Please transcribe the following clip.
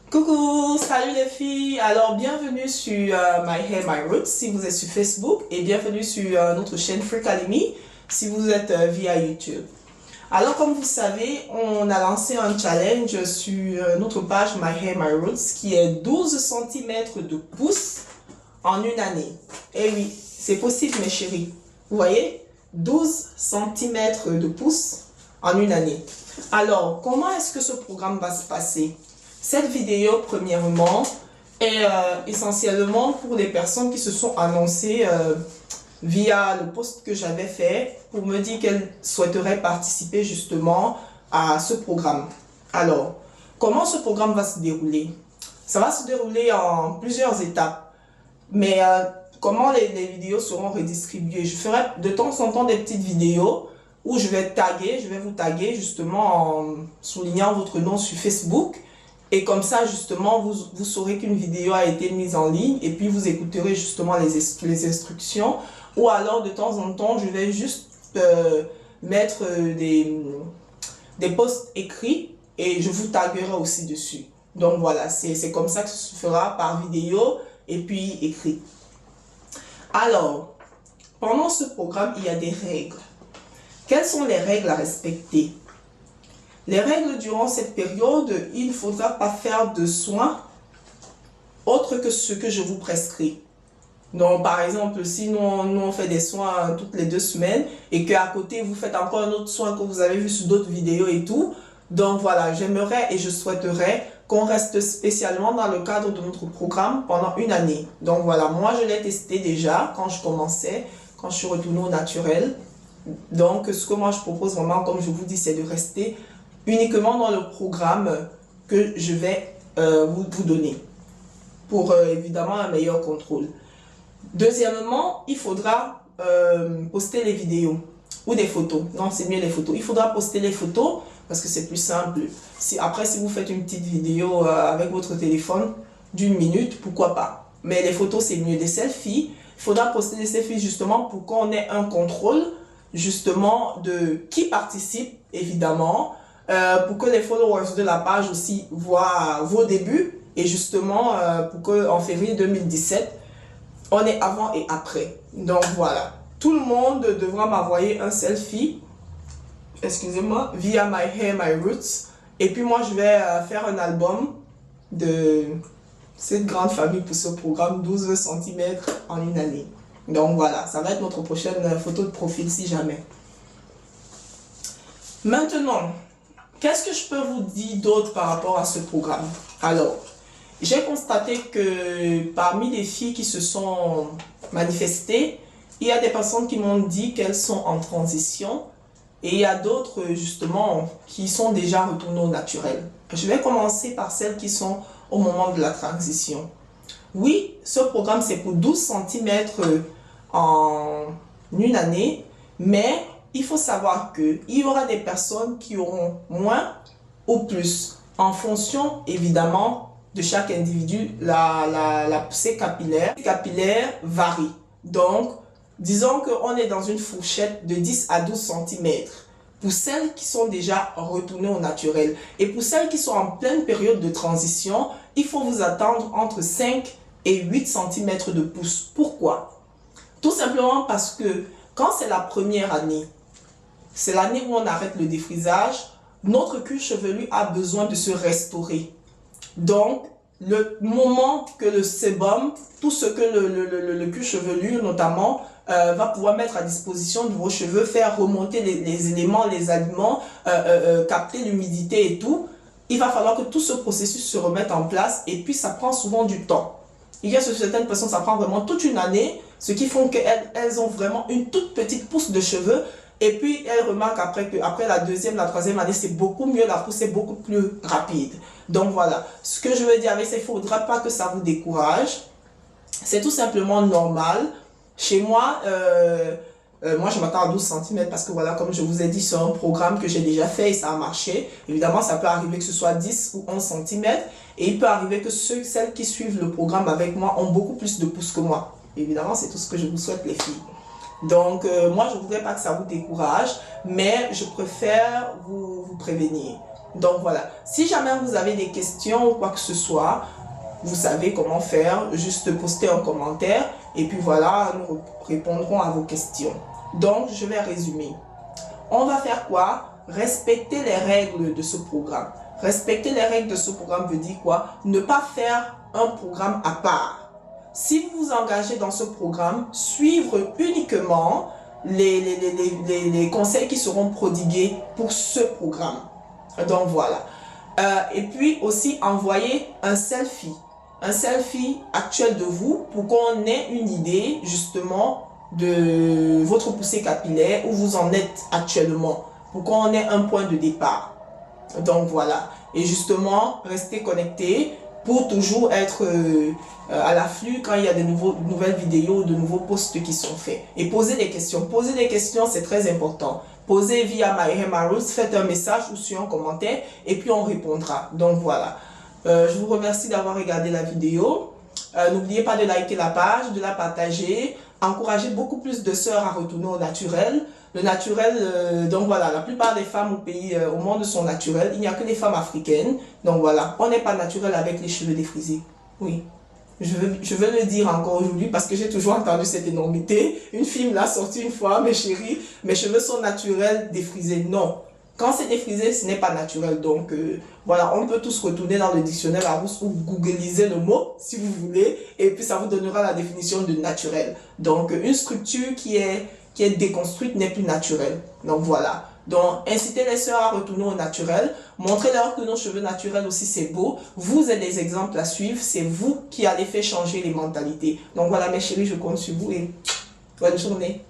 Coucou, salut les filles. Alors, bienvenue sur My Hair, My Roots si vous êtes sur Facebook et bienvenue sur notre chaîne Freecademy si vous êtes via YouTube. Alors, comme vous savez, on a lancé un challenge sur notre page My Hair, My Roots qui est 12 cm de pouce en une année. Et oui, c'est possible mes chéris. Vous voyez, 12 cm de pouce en une année. Alors, comment est-ce que ce programme va se passer? Cette vidéo, premièrement, est essentiellement pour les personnes qui se sont annoncées via le post que j'avais fait pour me dire qu'elles souhaiteraient participer justement à ce programme. Alors, comment ce programme va se dérouler? Ça va se dérouler en plusieurs étapes, mais comment les vidéos seront redistribuées? Je ferai de temps en temps des petites vidéos où je vais vous taguer justement en soulignant votre nom sur Facebook. Et comme ça, justement, vous saurez qu'une vidéo a été mise en ligne et puis vous écouterez justement les instructions. Ou alors, de temps en temps, je vais juste mettre des posts écrits et je vous taguerai aussi dessus. Donc voilà, c'est comme ça que ça se fera par vidéo et puis écrit. Alors, pendant ce programme, il y a des règles. Quelles sont les règles à respecter? Les règles durant cette période, il ne faudra pas faire de soins autres que ce que je vous prescris. Donc, par exemple, si nous on fait des soins toutes les 2 semaines et qu'à côté, vous faites encore un autre soin que vous avez vu sur d'autres vidéos et tout. Donc, voilà, j'aimerais et je souhaiterais qu'on reste spécialement dans le cadre de notre programme pendant une année. Donc, voilà, moi, je l'ai testé déjà quand je commençais, quand je suis retournée au naturel. Donc, ce que moi, je propose vraiment, comme je vous dis, c'est de rester uniquement dans le programme que je vais vous donner pour évidemment un meilleur contrôle. Deuxièmement, il faudra poster les vidéos ou des photos. Non, c'est mieux les photos. Il faudra poster les photos parce que c'est plus simple. Après, si vous faites une petite vidéo avec votre téléphone d'1 minute, pourquoi pas. Mais les photos, c'est mieux. Des selfies, il faudra poster des selfies justement pour qu'on ait un contrôle justement de qui participe, évidemment, pour que les followers de la page aussi voient vos débuts et justement pour qu'en février 2017, on est avant et après. Donc voilà, tout le monde devra m'envoyer un selfie, excusez-moi, via My Hair, My Roots. Et puis moi, je vais faire un album de cette grande famille pour ce programme 12 cm en une année. Donc voilà, ça va être notre prochaine photo de profil si jamais. Maintenant, qu'est-ce que je peux vous dire d'autre par rapport à ce programme? Alors, j'ai constaté que parmi les filles qui se sont manifestées, il y a des personnes qui m'ont dit qu'elles sont en transition et il y a d'autres justement qui sont déjà retournées au naturel. Je vais commencer par celles qui sont au moment de la transition. Oui, ce programme c'est pour 12 cm en une année, mais il faut savoir qu'il y aura des personnes qui auront moins ou plus en fonction évidemment de chaque individu. La poussée capillaire varie. Donc, disons qu'on est dans une fourchette de 10 à 12 cm pour celles qui sont déjà retournées au naturel. Et pour celles qui sont en pleine période de transition, il faut vous attendre entre 5 et 8 cm de pouce. Pourquoi? Tout simplement parce que quand c'est la première année, c'est l'année où on arrête le défrisage, notre cuir chevelu a besoin de se restaurer. Donc, le moment que le sébum, tout ce que le cuir chevelu notamment, va pouvoir mettre à disposition de vos cheveux, faire remonter les éléments, les aliments, capter l'humidité et tout, il va falloir que tout ce processus se remette en place et puis ça prend souvent du temps. Il y a certaines personnes, ça prend vraiment toute une année, ce qui font qu'elles ont vraiment une toute petite pousse de cheveux. Et puis, elles remarquent après qu'après la deuxième, la troisième année, c'est beaucoup mieux, la pousse est beaucoup plus rapide. Donc voilà, ce que je veux dire avec ça, il ne faudra pas que ça vous décourage. C'est tout simplement normal. Chez moi, moi je m'attends à 12 cm parce que voilà, comme je vous ai dit, c'est un programme que j'ai déjà fait et ça a marché. Évidemment, ça peut arriver que ce soit 10 ou 11 cm. Et il peut arriver que celles qui suivent le programme avec moi ont beaucoup plus de pouces que moi. Évidemment, c'est tout ce que je vous souhaite les filles. Donc, moi, je ne voudrais pas que ça vous décourage, mais je préfère vous prévenir. Donc voilà, si jamais vous avez des questions ou quoi que ce soit, vous savez comment faire, juste poster un commentaire et puis voilà, nous répondrons à vos questions. Donc, je vais résumer. On va faire quoi? Respecter les règles de ce programme. Respecter les règles de ce programme veut dire quoi? Ne pas faire un programme à part. Si vous vous engagez dans ce programme, suivre uniquement les conseils qui seront prodigués pour ce programme. Donc voilà. Et puis aussi envoyer un selfie actuel de vous pour qu'on ait une idée justement de votre poussée capillaire, où vous en êtes actuellement, pour qu'on ait un point de départ. Donc voilà. Et justement, restez connectés pour toujours être à l'afflux quand il y a de nouvelles vidéos, de nouveaux posts qui sont faits. Et posez des questions. Poser des questions, c'est très important. Posez via My Hair My Roots, faites un message ou sur un commentaire et puis on répondra. Donc voilà. Je vous remercie d'avoir regardé la vidéo. N'oubliez pas de liker la page, de la partager. Encouragez beaucoup plus de sœurs à retourner au naturel. Le naturel, donc voilà, la plupart des femmes au pays, au monde sont naturelles. Il n'y a que les femmes africaines. Donc voilà, on n'est pas naturel avec les cheveux défrisés. Oui. Je veux le dire encore aujourd'hui parce que j'ai toujours entendu cette énormité. Une fille me l'a sorti une fois, mes chéris, mes cheveux sont naturels, défrisés. Non. Quand c'est défrisé, ce n'est pas naturel. Donc, voilà, on peut tous retourner dans le dictionnaire Larousse ou googliser le mot, si vous voulez, et puis ça vous donnera la définition de naturel. Donc, une structure qui est déconstruite n'est plus naturelle. Donc, voilà. Donc, incitez les sœurs à retourner au naturel. Montrez-leur que nos cheveux naturels aussi, c'est beau. Vous êtes des exemples à suivre. C'est vous qui allez faire changer les mentalités. Donc, voilà, mes chéris, je compte sur vous et bonne journée.